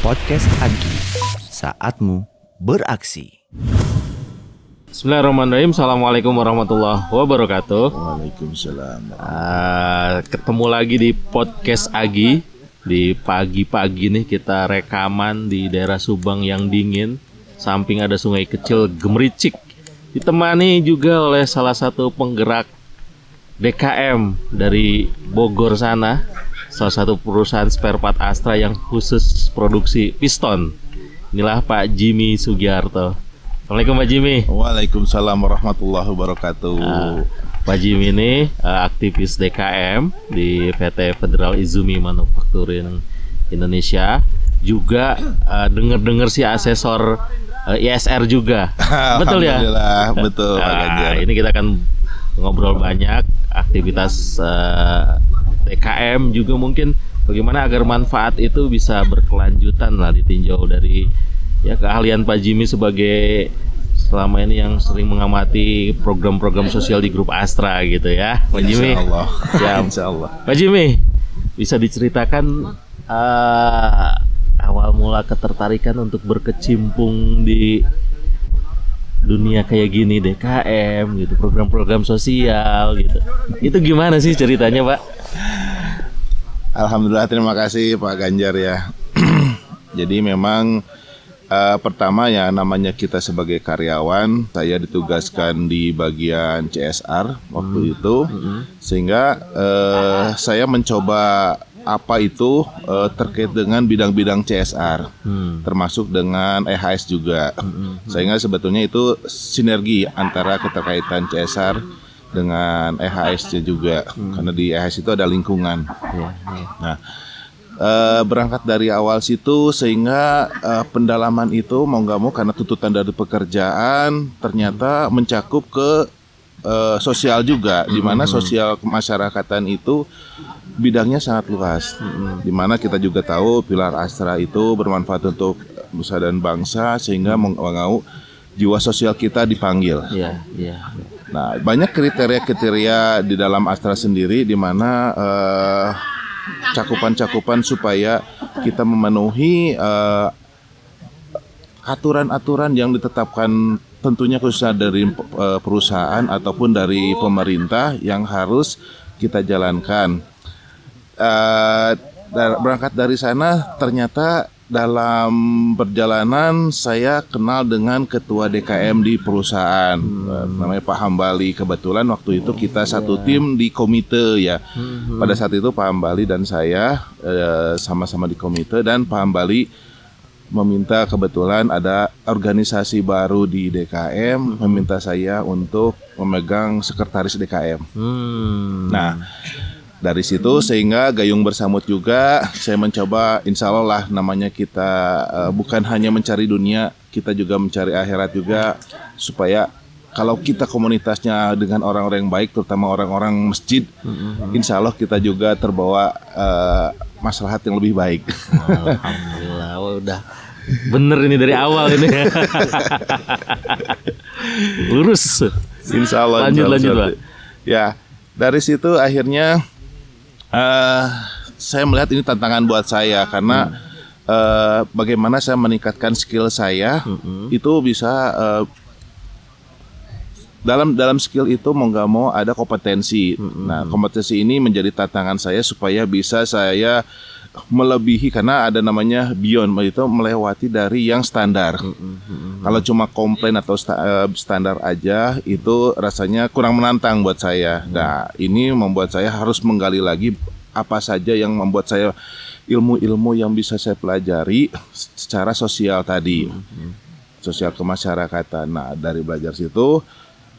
Podcast Agi, saatmu beraksi. Bismillahirrahmanirrahim. Assalamualaikum warahmatullahi wabarakatuh. Waalaikumsalam. Ketemu lagi di Podcast Agi. Di pagi-pagi nih kita rekaman di daerah Subang yang dingin. Samping ada sungai kecil gemericik. Ditemani juga oleh salah satu penggerak DKM dari Bogor sana. Salah satu perusahaan spare part Astra yang khusus produksi piston. Inilah Pak Jimmy Sugiarto. Assalamualaikum Pak Jimmy. Waalaikumsalam warahmatullahi wabarakatuh. Pak Jimmy ini aktivis DKM di PT Federal Izumi Manufacturing Indonesia. Juga dengar si asesor ISR juga. Betul ya? Alhamdulillah, betul Pak Ganjar. Ini kita akan ngobrol banyak aktivitas DKM juga mungkin bagaimana agar manfaat itu bisa berkelanjutan lah, ditinjau dari ya keahlian Pak Jimmy sebagai selama ini yang sering mengamati program-program sosial di grup Astra gitu ya Pak Jimmy. Insyaallah. Siap. Insyaallah. Pak Jimmy, bisa diceritakan awal mula ketertarikan untuk berkecimpung di dunia kayak gini DKM gitu, program-program sosial gitu. Itu gimana sih ceritanya, Pak? Alhamdulillah, terima kasih Pak Ganjar ya. Jadi memang pertama ya namanya kita sebagai karyawan, saya ditugaskan di bagian CSR waktu itu, sehingga saya mencoba apa itu terkait dengan bidang-bidang CSR, termasuk dengan EHS juga, sehingga sebetulnya itu sinergi antara keterkaitan CSR dengan EHS juga, karena di EHS itu ada lingkungan. Nah, berangkat dari awal situ sehingga pendalaman itu mau nggak mau karena tuntutan dari pekerjaan ternyata mencakup ke sosial juga, di mana sosial kemasyarakatan itu bidangnya sangat luas, di mana kita juga tahu pilar Astra itu bermanfaat untuk nusa dan bangsa, sehingga mau nggak mau jiwa sosial kita dipanggil. Nah, banyak kriteria-kriteria di dalam Astra sendiri, di mana cakupan-cakupan supaya kita memenuhi aturan-aturan yang ditetapkan tentunya khususnya dari perusahaan ataupun dari pemerintah yang harus kita jalankan. Berangkat dari sana ternyata dalam perjalanan saya kenal dengan ketua DKM di perusahaan, namanya Pak Hambali. Kebetulan waktu itu kita satu tim di komite ya. Pada saat itu Pak Hambali dan saya sama-sama di komite, dan Pak Hambali meminta, kebetulan ada organisasi baru di DKM, meminta saya untuk memegang sekretaris DKM. Nah, dari situ sehingga gayung bersamut juga, saya mencoba, insya Allah lah namanya kita bukan hanya mencari dunia, kita juga mencari akhirat juga, supaya kalau kita komunitasnya dengan orang-orang yang baik, terutama orang-orang masjid, insya Allah kita juga terbawa maslahat yang lebih baik. Alhamdulillah, udah bener ini dari awal ini. Lurus. Insya Allah. Lanjut Pak. Ya, dari situ akhirnya saya melihat ini tantangan buat saya, karena bagaimana saya meningkatkan skill saya itu bisa dalam skill itu mau nggak mau ada kompetensi. Nah, kompetensi ini menjadi tantangan saya supaya bisa saya melebihi, karena ada namanya beyond, itu melewati dari yang standar. Kalau cuma komplain atau standar aja itu rasanya kurang menantang buat saya. Nah, ini membuat saya harus menggali lagi apa saja yang membuat saya ilmu-ilmu yang bisa saya pelajari secara sosial tadi, sosial kemasyarakatan. Nah, dari belajar situ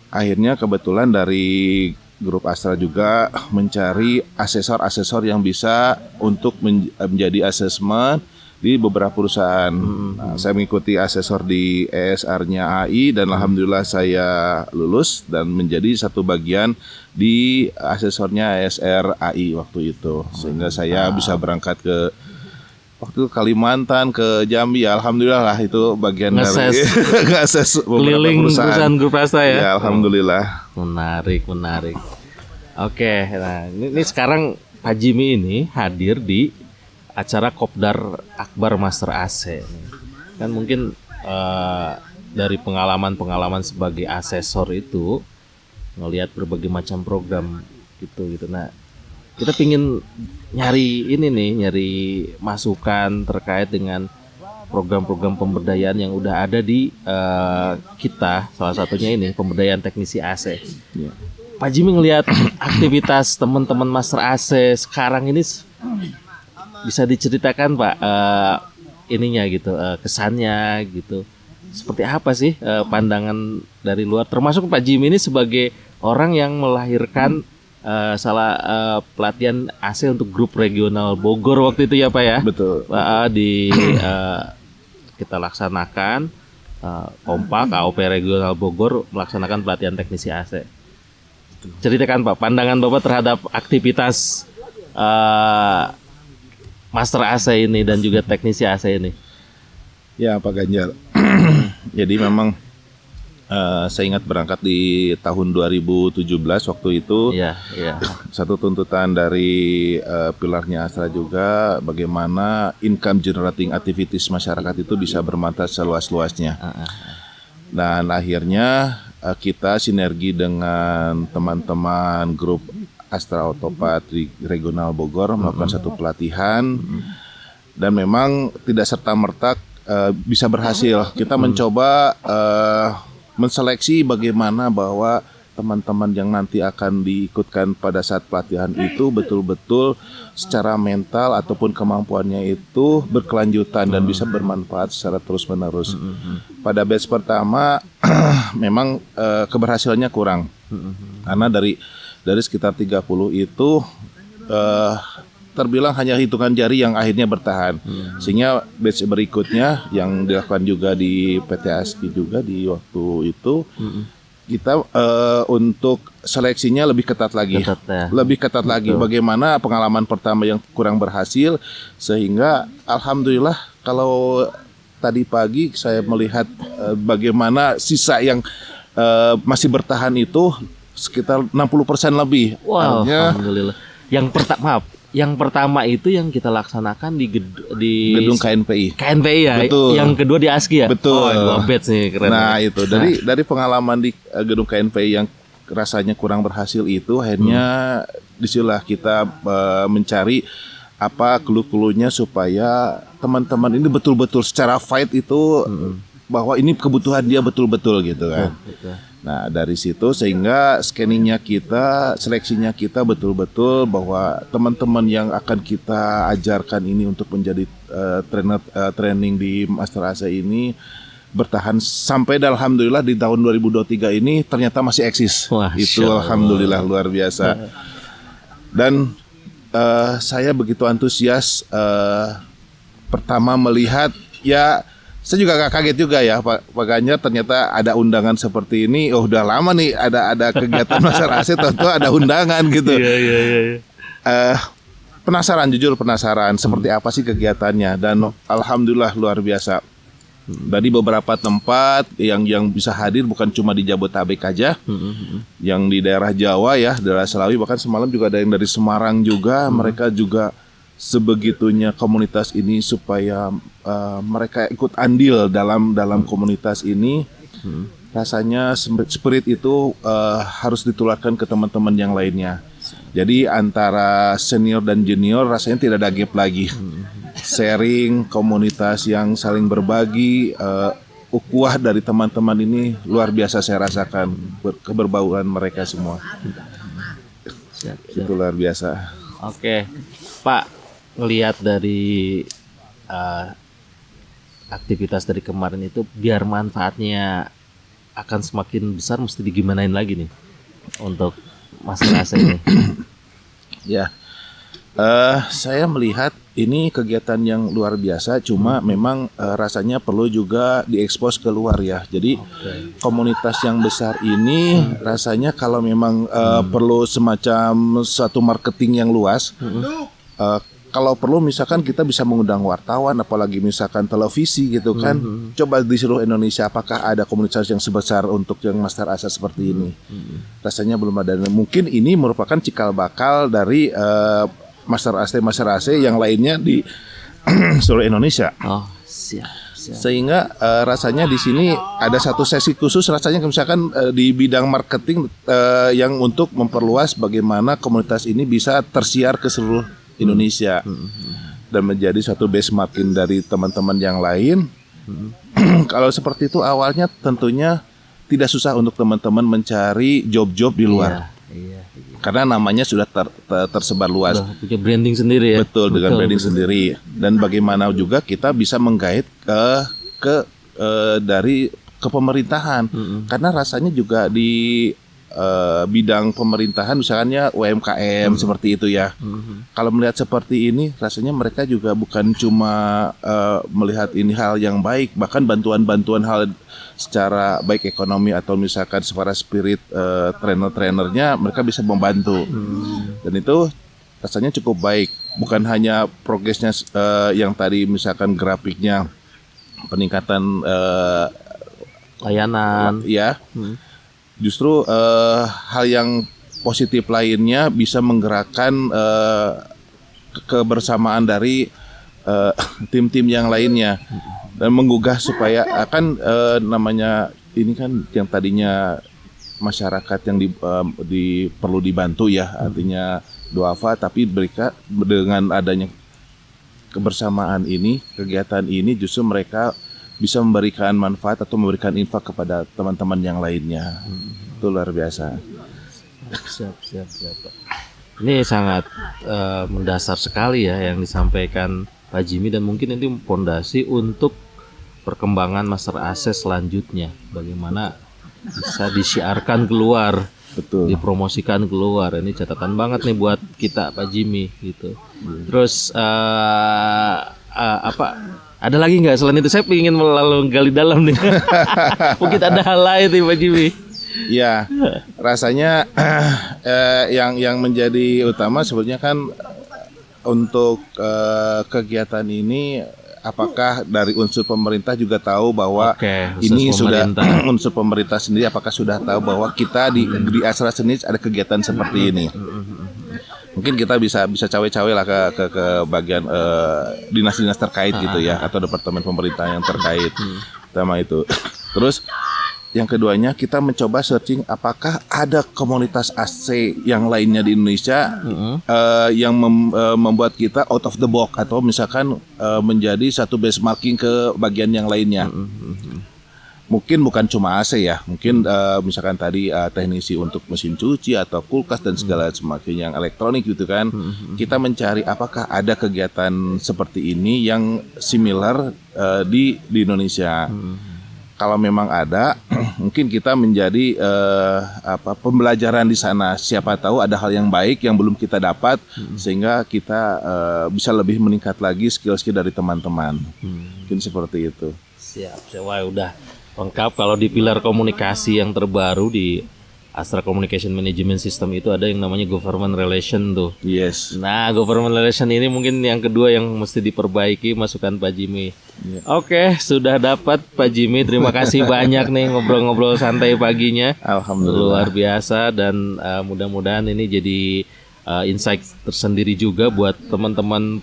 akhirnya kebetulan dari grup Astra juga mencari asesor-asesor yang bisa untuk menjadi asesmen di beberapa perusahaan. Nah, saya mengikuti asesor di ESR-nya AI, dan alhamdulillah saya lulus dan menjadi satu bagian di asesornya ESR AI waktu itu, sehingga saya bisa berangkat ke waktu Kalimantan, ke Jambi. Ya, alhamdulillah lah, itu bagian dari ngeses keliling perusahaan grup Astra ya. Ya, alhamdulillah. Menarik. Oke, nah ini sekarang Pak Jimmy ini hadir di acara Kopdar Akbar Master AC. Kan mungkin dari pengalaman sebagai asesor itu ngelihat berbagai macam program gitu. Nah, kita pingin nyari masukan terkait dengan program-program pemberdayaan yang udah ada di kita, salah satunya ini pemberdayaan teknisi AC. Ya. Pak Jimmy ngelihat aktivitas teman-teman Master AC sekarang ini bisa diceritakan Pak ininya gitu, kesannya gitu. Seperti apa sih pandangan dari luar, termasuk Pak Jimmy ini sebagai orang yang melahirkan pelatihan AC untuk grup regional Bogor waktu itu ya Pak ya. Betul. Kita laksanakan kompak AOP regional Bogor melaksanakan pelatihan teknisi AC. Ceritakan Pak pandangan Bapak terhadap aktivitas Master AC ini dan juga teknisi AC ini. Ya Pak Ganjar. Jadi memang saya ingat berangkat di tahun 2017 waktu itu. Iya. Satu tuntutan dari pilarnya Astra juga bagaimana income generating activities masyarakat itu bisa bermanfaat seluas-luasnya. Dan akhirnya kita sinergi dengan teman-teman grup Astra Autopat di regional Bogor melakukan satu pelatihan dan memang tidak serta-merta bisa berhasil. Kita mencoba menseleksi bagaimana bahwa teman-teman yang nanti akan diikutkan pada saat pelatihan itu betul-betul secara mental ataupun kemampuannya itu berkelanjutan dan bisa bermanfaat secara terus-menerus. Pada batch pertama memang keberhasilannya kurang. Karena dari sekitar 30 itu terbilang hanya hitungan jari yang akhirnya bertahan. Sehingga batch berikutnya yang dilakukan juga di PT ASKI juga di waktu itu kita untuk seleksinya lebih ketat lagi. Lebih ketat lagi. Bagaimana pengalaman pertama yang kurang berhasil sehingga alhamdulillah kalau tadi pagi saya melihat bagaimana sisa yang masih bertahan itu sekitar 60% lebih. Wow, alhamdulillah. Yang pertama itu yang kita laksanakan di gedung KNPI. KNPI ya. Betul. Yang kedua di ASKI ya. Betul. Dua batch nih keren. Nah itu dari pengalaman di gedung KNPI yang rasanya kurang berhasil itu akhirnya disitulah kita mencari apa clue-cluenya supaya teman-teman ini betul-betul secara fight itu bahwa ini kebutuhan dia betul-betul gitu kan. Nah dari situ sehingga scanningnya kita, seleksinya kita betul-betul bahwa teman-teman yang akan kita ajarkan ini untuk menjadi training di Master AC ini bertahan sampai alhamdulillah di tahun 2023 ini ternyata masih eksis. Itu alhamdulillah luar biasa. Dan saya begitu antusias pertama melihat ya. Saya juga gak kaget juga ya Pak Ganjar ternyata ada undangan seperti ini. Oh udah lama nih ada kegiatan Master AC tentu ada undangan gitu. Jujur penasaran seperti apa sih kegiatannya dan alhamdulillah luar biasa. Dari beberapa tempat yang bisa hadir bukan cuma di Jabodetabek aja, yang di daerah Jawa ya, daerah Selawi bahkan semalam juga ada yang dari Semarang juga. Mereka juga sebegitunya komunitas ini supaya mereka ikut andil dalam komunitas ini. Rasanya spirit itu harus ditularkan ke teman-teman yang lainnya. Jadi antara senior dan junior rasanya tidak ada gap lagi. Sharing, komunitas yang saling berbagi, ukhuwah dari teman-teman ini luar biasa saya rasakan keberbauan mereka semua. Itu luar biasa. Oke, Pak. Ngelihat dari aktivitas dari kemarin itu biar manfaatnya akan semakin besar mesti digimanain lagi nih untuk Master AC ini. Ya, saya melihat ini kegiatan yang luar biasa. Cuma memang rasanya perlu juga diekspos keluar ya. Jadi komunitas yang besar ini rasanya kalau memang perlu semacam satu marketing yang luas. Kalau perlu misalkan kita bisa mengundang wartawan, apalagi misalkan televisi gitu kan. Coba di seluruh Indonesia apakah ada komunitas yang sebesar untuk yang Master AC seperti ini. Rasanya belum ada. Mungkin ini merupakan cikal bakal dari Master AC yang lainnya di seluruh Indonesia. Oh, siap. Sehingga rasanya di sini ada satu sesi khusus rasanya misalkan di bidang marketing yang untuk memperluas bagaimana komunitas ini bisa tersiar ke seluruh Indonesia dan menjadi satu benchmarking dari teman-teman yang lain. Kalau seperti itu awalnya tentunya tidak susah untuk teman-teman mencari job-job di luar. Iya. Karena namanya sudah tersebar luas. Udah punya branding sendiri ya. Betul, dengan branding sendiri. Dan bagaimana juga kita bisa menggait dari ke pemerintahan. Karena rasanya juga di bidang pemerintahan misalnya UMKM seperti itu ya. Kalau melihat seperti ini rasanya mereka juga bukan cuma melihat ini hal yang baik, bahkan bantuan-bantuan hal secara baik ekonomi atau misalkan secara spirit trainer-trainernya mereka bisa membantu. Dan itu rasanya cukup baik. Bukan hanya progresnya yang tadi misalkan grafiknya peningkatan layanan. Ya. Justru hal yang positif lainnya bisa menggerakkan kebersamaan dari tim-tim yang lainnya dan menggugah supaya akan namanya ini kan yang tadinya masyarakat yang perlu dibantu ya, artinya duafa, tapi mereka dengan adanya kebersamaan ini, kegiatan ini justru mereka bisa memberikan manfaat atau memberikan infak kepada teman-teman yang lainnya. Itu luar biasa. Siap. Ini sangat mendasar sekali ya yang disampaikan Pak Jimmy, dan mungkin ini fondasi untuk perkembangan Master AC selanjutnya. Bagaimana bisa disiarkan keluar, Betul. dipromosikan keluar. Ini catatan banget nih buat kita Pak Jimmy gitu. Terus apa? Ada lagi nggak selain itu? Saya ingin melalui gali dalam nih. Mungkin ada hal lain nih Pak Jimmy. Ya, rasanya yang menjadi utama sebenarnya kan untuk kegiatan ini, apakah dari unsur pemerintah juga tahu bahwa ini sudah unsur pemerintah sendiri apakah sudah tahu bahwa kita di Astra Seni ada kegiatan seperti ini. Mungkin kita bisa cawe-cawe lah ke bagian dinas-dinas terkait gitu ya, atau departemen pemerintah yang terkait. Pertama itu. Terus yang keduanya kita mencoba searching apakah ada komunitas AC yang lainnya di Indonesia yang membuat kita out of the box atau misalkan menjadi satu benchmarking ke bagian yang lainnya. Mungkin bukan cuma AC ya, mungkin misalkan tadi teknisi untuk mesin cuci atau kulkas dan segala macam yang elektronik gitu kan. Kita mencari apakah ada kegiatan seperti ini yang similar di Indonesia. Kalau memang ada, mungkin kita menjadi pembelajaran di sana. Siapa tahu ada hal yang baik yang belum kita dapat, sehingga kita bisa lebih meningkat lagi skill-skill dari teman-teman. Mungkin seperti itu. Siap. Wah, udah lengkap. Kalau di pilar komunikasi yang terbaru di Astra Communication Management System itu ada yang namanya Government Relation tuh. Yes. Nah, Government Relation ini mungkin yang kedua yang mesti diperbaiki, masukan Pak Jimmy. Oke, sudah dapat Pak Jimmy. Terima kasih banyak nih ngobrol-ngobrol santai paginya. Alhamdulillah. Luar biasa, dan mudah-mudahan ini jadi insight tersendiri juga buat teman-teman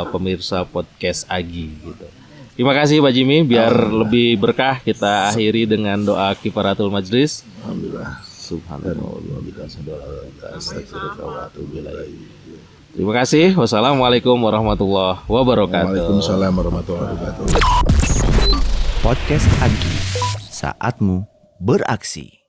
pemirsa podcast Agi gitu. Terima kasih Pak Jimmy, biar lebih berkah kita akhiri dengan doa kifaratul majlis. Alhamdulillah. Terima kasih. Wassalamualaikum warahmatullahi wabarakatuh. Waalaikumsalam warahmatullahi wabarakatuh. Podcast Agi, saatmu beraksi.